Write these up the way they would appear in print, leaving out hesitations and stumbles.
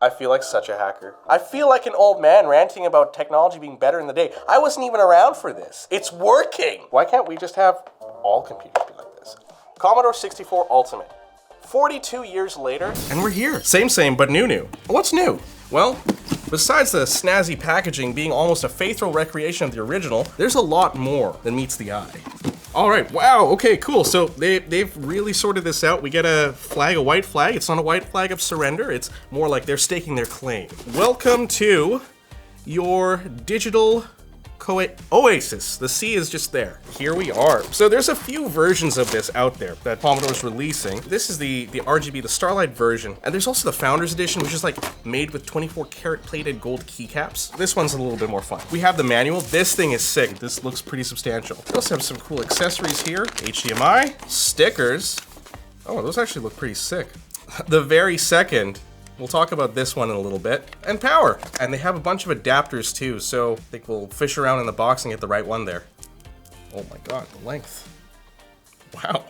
I feel like such a hacker. I feel like an old man ranting about technology being better in the day. I wasn't even around for this. It's working! Why can't we just have all computers be like this? Commodore 64 Ultimate. 42 years later, and we're here. Same, but new. What's new? Well, besides the snazzy packaging being almost a faithful recreation of the original, there's a lot more than meets the eye. All right, wow, okay, cool. So they've really sorted this out. We get a flag, a white flag. It's not a white flag of surrender. It's more like they're staking their claim. Welcome to your digital oasis. The sea is just there. Here we are. So there's a few versions of this out there that Commodore's releasing. This is the RGB, the Starlight version. And there's also the Founders Edition, which is like made with 24 karat plated gold keycaps. This one's a little bit more fun. We have the manual. This thing is sick. This looks pretty substantial. We also have some cool accessories here. HDMI, stickers. Oh, those actually look pretty sick. The very second, we'll talk about this one in a little bit. And power. And they have a bunch of adapters too, so I think we'll fish around in the box and get the right one there. Oh my god, the length. Wow.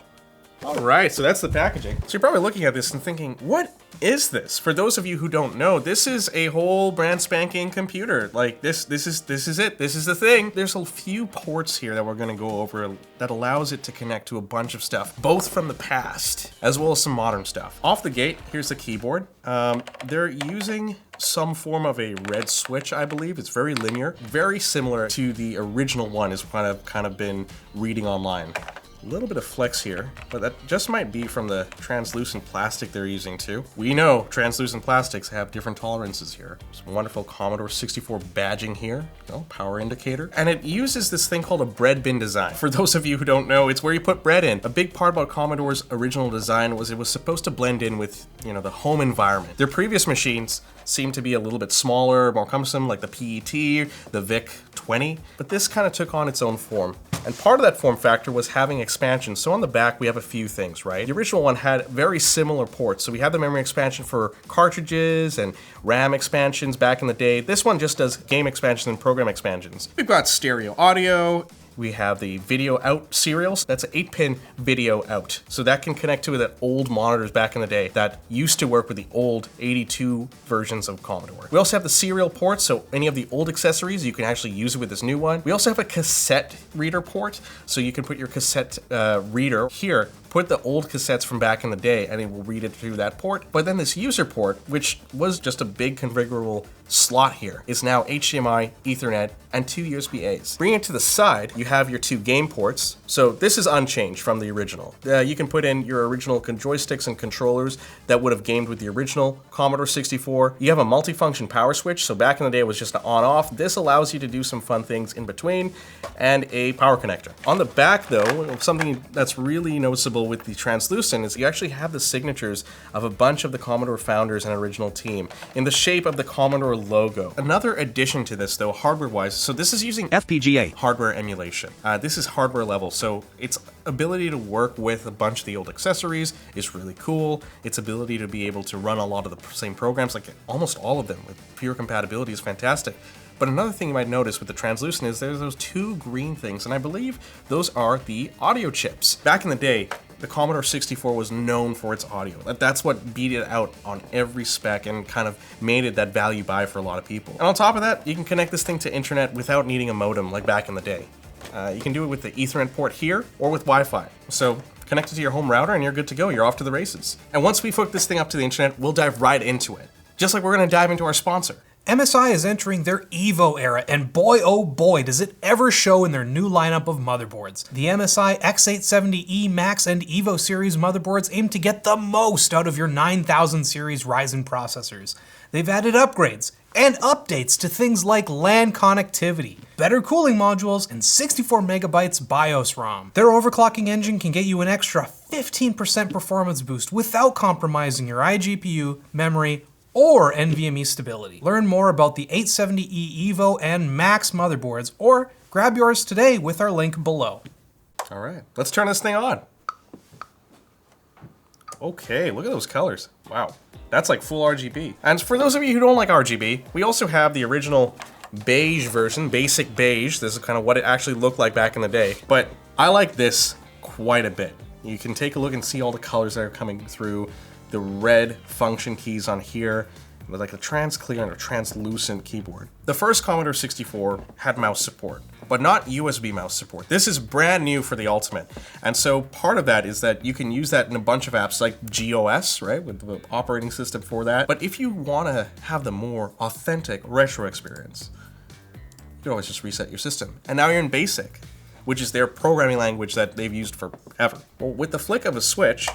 All right, so that's the packaging. So you're probably looking at this and thinking, what is this? For those of you who don't know, this is a whole brand spanking computer. Like this is it. This is the thing. There's a few ports here that we're gonna go over that allows it to connect to a bunch of stuff, both from the past as well as some modern stuff. Off the gate, here's the keyboard. They're using some form of a red switch, I believe. It's very linear, very similar to the original one is what I've kind of been reading online. A little bit of flex here, but that just might be from the translucent plastic they're using too. We know translucent plastics have different tolerances here. Some wonderful Commodore 64 badging here, power indicator. And it uses this thing called a bread bin design. For those of you who don't know, it's where you put bread in. A big part about Commodore's original design was it was supposed to blend in with, the home environment. Their previous machines seemed to be a little bit smaller, more cumbersome, like the PET, the VIC-20, but this kind of took on its own form. And part of that form factor was having expansion. So on the back, we have a few things, right? The original one had very similar ports. So we had the memory expansion for cartridges and RAM expansions back in the day. This one just does game expansions and program expansions. We've got stereo audio. We have the video out serials. That's an 8-pin video out. So that can connect to the old monitors back in the day that used to work with the old 82 versions of Commodore. We also have the serial port, so any of the old accessories, you can actually use it with this new one. We also have a cassette reader port, so you can put your cassette reader here, put the old cassettes from back in the day, and it will read it through that port. But then this user port, which was just a big configurable slot here, is now HDMI, Ethernet, and 2 USB-As. Bringing it to the side, you have your 2 game ports. So this is unchanged from the original. You can put in your original joysticks and controllers that would have gamed with the original Commodore 64. You have a multifunction power switch, so back in the day it was just an on-off. This allows you to do some fun things in between, and a power connector. On the back though, something that's really noticeable with the translucent is you actually have the signatures of a bunch of the Commodore founders and original team in the shape of the Commodore logo. Another addition to this though, hardware-wise, so this is using FPGA hardware emulation. This is hardware level, so its ability to work with a bunch of the old accessories is really cool. Its ability to be able to run a lot of the same programs, like almost all of them with pure compatibility, is fantastic. But another thing you might notice with the translucent is there's those 2 green things, and I believe those are the audio chips. Back in the day, the Commodore 64 was known for its audio. That's what beat it out on every spec and kind of made it that value buy for a lot of people. And on top of that, you can connect this thing to internet without needing a modem like back in the day. You can do it with the Ethernet port here or with Wi-Fi. So connect it to your home router and you're good to go. You're off to the races. And once we hook this thing up to the internet, we'll dive right into it. Just like we're gonna dive into our sponsor. MSI is entering their Evo era, and boy oh boy does it ever show in their new lineup of motherboards. The MSI X870E Max and Evo series motherboards aim to get the most out of your 9000 series Ryzen processors. They've added upgrades and updates to things like LAN connectivity, better cooling modules, and 64 megabytes BIOS ROM. Their overclocking engine can get you an extra 15% performance boost without compromising your iGPU, memory, or NVMe stability. Learn more about the 870E Evo and Max motherboards, or grab yours today with our link below. All right, let's turn this thing on. Okay, look at those colors. Wow, that's like full RGB. And for those of you who don't like RGB, we also have the original beige version, basic beige. This is kind of what it actually looked like back in the day. But I like this quite a bit. You can take a look and see all the colors that are coming through. The red function keys on here, with like a trans-clear and a translucent keyboard. The first Commodore 64 had mouse support, but not USB mouse support. This is brand new for the Ultimate. And so part of that is that you can use that in a bunch of apps like GOS, right, with the operating system for that. But if you want to have the more authentic retro experience, you can always just reset your system. And now you're in BASIC, which is their programming language that they've used forever. Well, with the flick of a switch,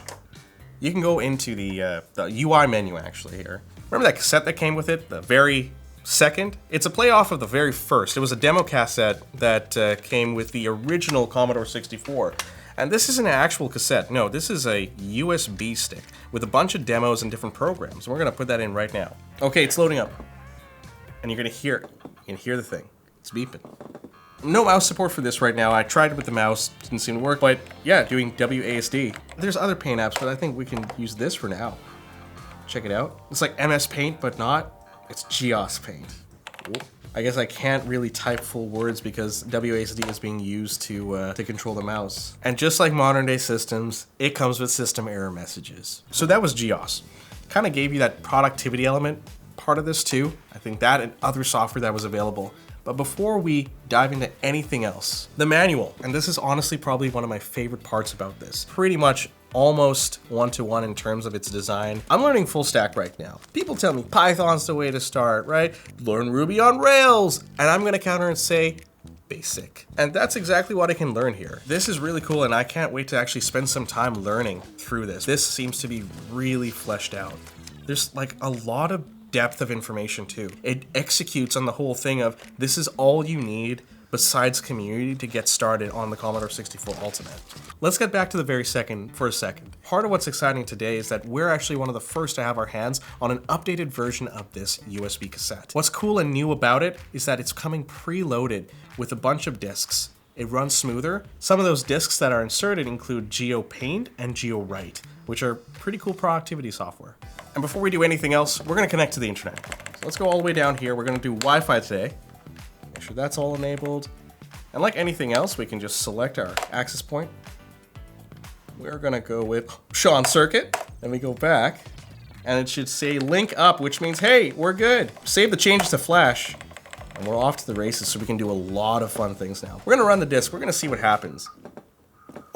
you can go into the UI menu actually here. Remember that cassette that came with it, the very second? It's a play off of the very first. It was a demo cassette that came with the original Commodore 64. And this isn't an actual cassette. No, this is a USB stick with a bunch of demos and different programs. We're gonna put that in right now. Okay, it's loading up. And you're gonna hear it. You can hear the thing. It's beeping. No mouse support for this right now. I tried it with the mouse, didn't seem to work, but yeah, doing WASD. There's other Paint apps, but I think we can use this for now. Check it out. It's like MS Paint, but not. It's GOS Paint. I guess I can't really type full words because WASD is being used to control the mouse. And just like modern day systems, it comes with system error messages. So that was GOS. Kind of gave you that productivity element part of this too. I think that and other software that was available. But before we dive into anything else, the manual, and this is honestly probably one of my favorite parts about this. Pretty much almost one-to-one in terms of its design. I'm learning full stack right now. People tell me Python's the way to start, right? Learn Ruby on Rails. And I'm gonna counter and say, basic. And that's exactly what I can learn here. This is really cool and I can't wait to actually spend some time learning through this. This seems to be really fleshed out. There's like a lot of depth of information too. It executes on the whole thing of this is all you need besides community to get started on the Commodore 64 Ultimate. Let's get back to the very second for a second. Part of what's exciting today is that we're actually one of the first to have our hands on an updated version of this USB cassette. What's cool and new about it is that it's coming preloaded with a bunch of discs. It runs smoother. Some of those discs that are inserted include GeoPaint and GeoWrite, which are pretty cool productivity software. And before we do anything else, we're gonna connect to the internet. So let's go all the way down here. We're gonna do Wi-Fi today. Make sure that's all enabled. And like anything else, we can just select our access point. We're gonna go with Shawn Circuit. Then we go back and it should say link up, which means, hey, we're good. Save the changes to Flash. And we're off to the races so we can do a lot of fun things now. We're gonna run the disk, we're gonna see what happens.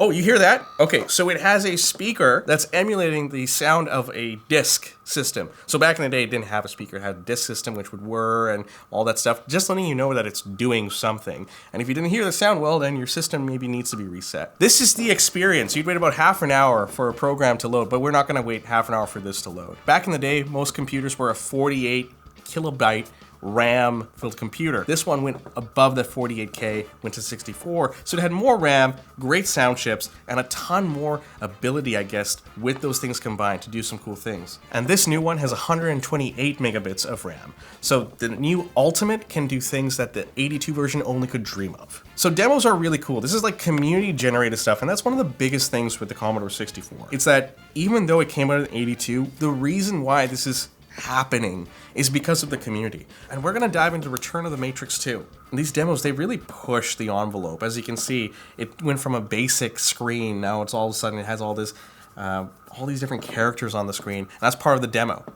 Oh, you hear that? Okay, so it has a speaker that's emulating the sound of a disk system. So back in the day, it didn't have a speaker, it had a disk system, which would whir and all that stuff, just letting you know that it's doing something. And if you didn't hear the sound well, then your system maybe needs to be reset. This is the experience. You'd wait about half an hour for a program to load, but we're not gonna wait half an hour for this to load. Back in the day, most computers were a 48 kilobyte RAM filled computer. This one went above the 48K, went to 64, so it had more RAM, great sound chips, and a ton more ability, I guess, with those things combined to do some cool things. And this new one has 128 megabits of RAM. So the new Ultimate can do things that the 82 version only could dream of. So demos are really cool. This is like community generated stuff, and that's one of the biggest things with the Commodore 64. It's that even though it came out in 82, the reason why this is happening is because of the community. And we're gonna dive into Return of the Matrix 2. And these demos, they really push the envelope. As you can see, it went from a basic screen, now it's all of a sudden it has all this, all these different characters on the screen, and that's part of the demo. You're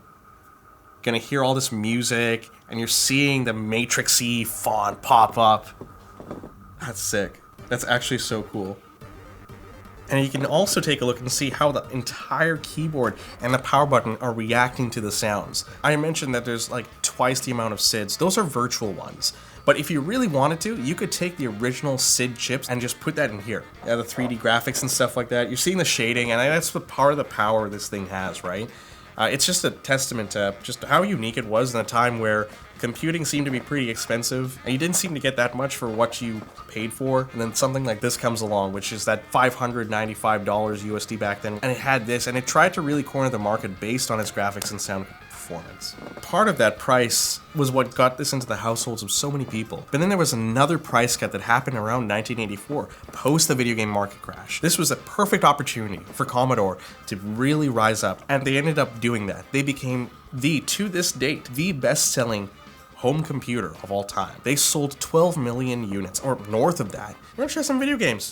gonna hear all this music, and you're seeing the Matrix-y font pop up. That's sick. That's actually so cool. And you can also take a look and see how the entire keyboard and the power button are reacting to the sounds. I mentioned that there's like twice the amount of SIDs. Those are virtual ones. But if you really wanted to, you could take the original SID chips and just put that in here. Yeah, the 3D graphics and stuff like that. You're seeing the shading, and that's what part of the power this thing has, right? It's just a testament to just how unique it was in a time where computing seemed to be pretty expensive, and you didn't seem to get that much for what you paid for. And then something like this comes along, which is that $595 USD back then, and it had this, and it tried to really corner the market based on its graphics and sound performance. Part of that price was what got this into the households of so many people. But then there was another price cut that happened around 1984, post the video game market crash. This was a perfect opportunity for Commodore to really rise up, and they ended up doing that. They became to this date, the best-selling home computer of all time. They sold 12 million units, or north of that. We're gonna try some video games.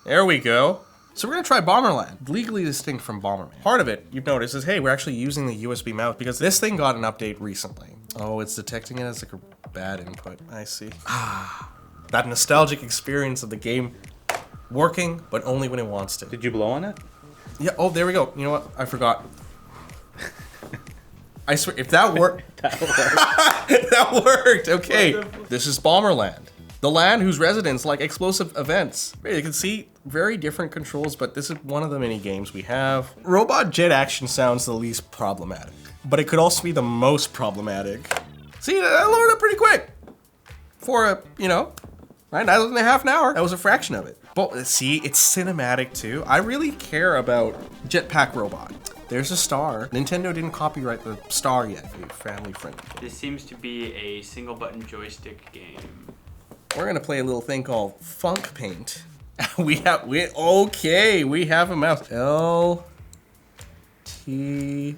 There we go. So we're gonna try Bomberland, legally distinct from Bomberman. Part of it, you've noticed, is hey, we're actually using the USB mouse because this thing got an update recently. Oh, it's detecting it as like a bad input. I see. That nostalgic experience of the game working, but only when it wants to. Did you blow on it? Yeah, oh, there we go. You know what? I forgot. I swear, if that worked. That worked. That worked, okay. This is Bomberland. The land whose residents like explosive events. You can see very different controls, but this is one of the many games we have. Robot jet action sounds the least problematic, but it could also be the most problematic. See, I lowered it pretty quick. For a, you know, 9.5 an hour. That was a fraction of it. But see, it's cinematic too. I really care about Jetpack Robot. There's a star. Nintendo didn't copyright the star yet. Family friendly. This seems to be a single button joystick game. We're gonna play a little thing called Funk Paint. we have a mouse. L T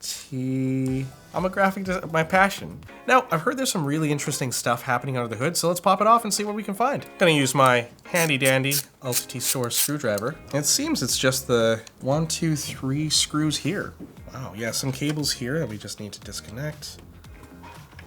T. I'm a graphic my passion. Now, I've heard there's some really interesting stuff happening under the hood, so let's pop it off and see what we can find. Gonna use my handy dandy LTT Source screwdriver. And it seems it's just the 1, 2, 3 screws here. Wow, yeah, some cables here that we just need to disconnect.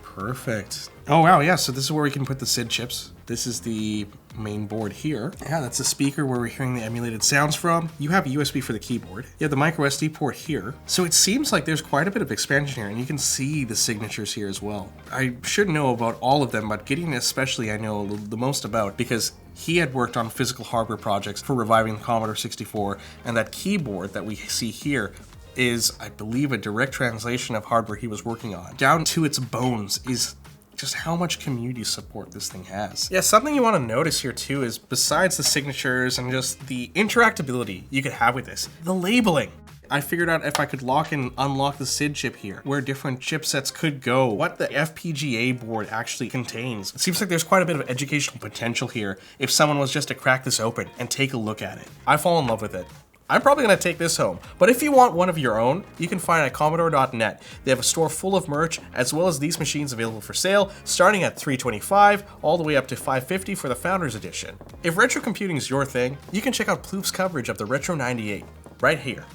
Perfect. Oh wow, yeah, so this is where we can put the SID chips. This is the main board here. Yeah, that's the speaker where we're hearing the emulated sounds from. You have a USB for the keyboard. You have the micro SD port here. So it seems like there's quite a bit of expansion here, and you can see the signatures here as well. I should know about all of them, but Gideon especially I know the most about because he had worked on physical hardware projects for reviving the Commodore 64, and that keyboard that we see here is, I believe, a direct translation of hardware he was working on. Down to its bones is just how much community support this thing has. Yeah, something you want to notice here too is besides the signatures and just the interactability you could have with this, the labeling. I figured out if I could lock and unlock the SID chip here, where different chipsets could go, what the FPGA board actually contains. It seems like there's quite a bit of educational potential here if someone was just to crack this open and take a look at it. I fall in love with it. I'm probably gonna take this home, but if you want one of your own, you can find it at Commodore.net. They have a store full of merch, as well as these machines available for sale, starting at $325, all the way up to $550 for the Founders Edition. If retro computing is your thing, you can check out Ploop's coverage of the Retro 98, right here,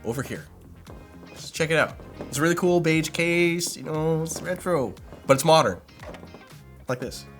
over here. Just check it out. It's a really cool beige case, you know, it's retro, but it's modern, like this.